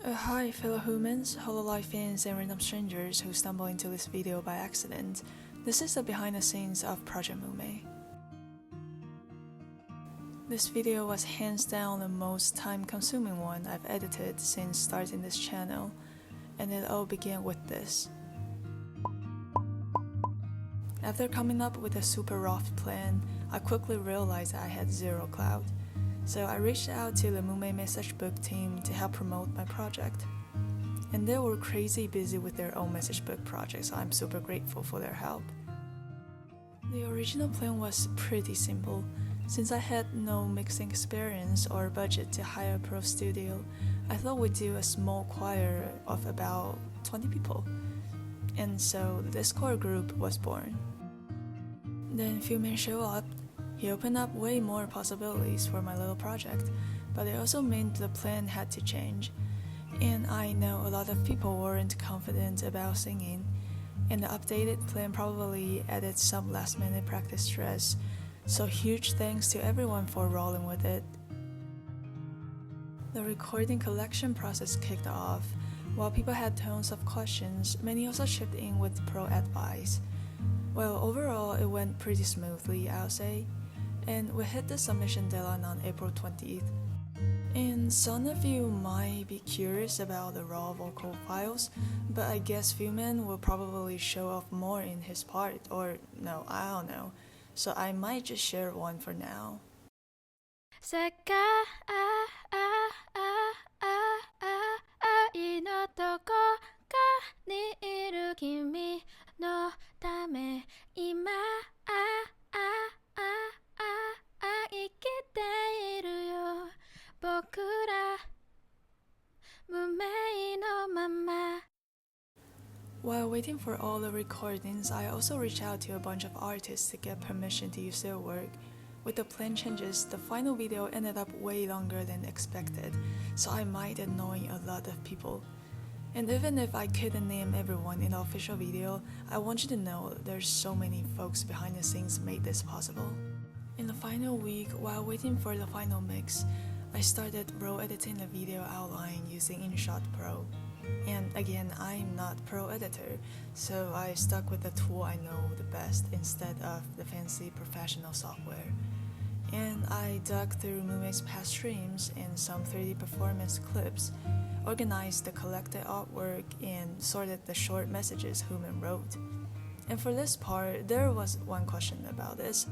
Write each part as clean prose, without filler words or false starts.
Hi fellow humans, hololive fans and random strangers who stumble into this video by accident. This is the behind the scenes of Project Mumei. This video was hands down the most time consuming one I've edited since starting this channel, and it all began with this. After coming up with a super rough plan, I quickly realized I had zero clout. So I reached out to the Mumei message book team to help promote my project. And they were crazy busy with their own message book project, so I'm super grateful for their help. The original plan was pretty simple. Since I had no mixing experience or budget to hire a pro studio, I thought we'd do a small choir of about 20 people. And so the Discord group was born. Then few men show up. He opened up way more possibilities for my little project, but it also meant the plan had to change. And I know a lot of people weren't confident about singing, and the updated plan probably added some last-minute practice stress, so huge thanks to everyone for rolling with it. The recording collection process kicked off. While people had tons of questions, many also chipped in with pro advice. Well, overall, it went pretty smoothly, I'll say. And we hit the submission deadline on April 20th. And some of you might be curious about the raw vocal files, but I guess Fuman will probably show off more in his part, or no, I don't know. So I might just share one for now. 僕ら無名のまま While waiting for all the recordings, I also reached out to a bunch of artists to get permission to use their work. With the plan changes, the final video ended up way longer than expected, so I might annoy a lot of people. And even if I couldn't name everyone in the official video, I want you to know there's so many folks behind the scenes made this possible. In the final week, while waiting for the final mix, I started raw editing the video outline using InShot Pro. And again, I'm not pro editor, so I stuck with the tool I know the best instead of the fancy professional software. And I dug through Mumei's past streams and some 3D performance clips, organized the collected artwork, and sorted the short messages Human wrote. And for this part, there was one question about this.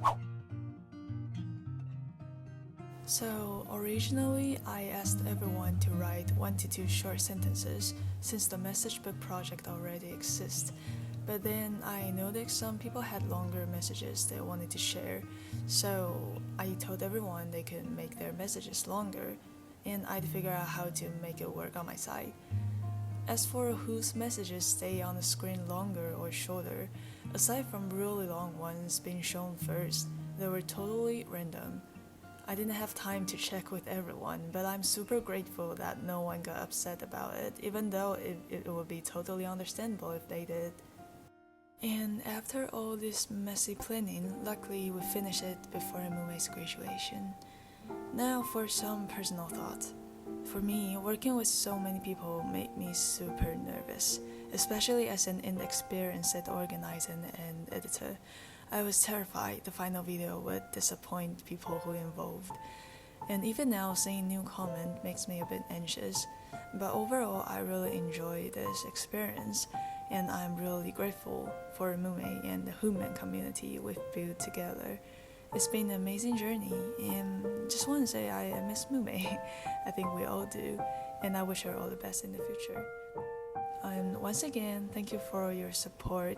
So originally, I asked everyone to write 1 to 2 short sentences since the message book project already exists. But then I noticed some people had longer messages they wanted to share, so I told everyone they could make their messages longer, and I'd figure out how to make it work on my side. As for whose messages stay on the screen longer or shorter, aside from really long ones being shown first, they were totally random. I didn't have time to check with everyone, but I'm super grateful that no one got upset about it, even though it would be totally understandable if they did. And after all this messy planning, luckily we finished it before Mumei's graduation. Now for some personal thoughts. For me, working with so many people made me super nervous, especially as an inexperienced organizer and editor. I was terrified the final video would disappoint people who involved. And even now, seeing new comment makes me a bit anxious. But overall, I really enjoy this experience, and I'm really grateful for Mumei and the human community we've built together. It's been an amazing journey, and just want to say I miss Mumei. I think we all do, and I wish her all the best in the future. And once again, thank you for your support.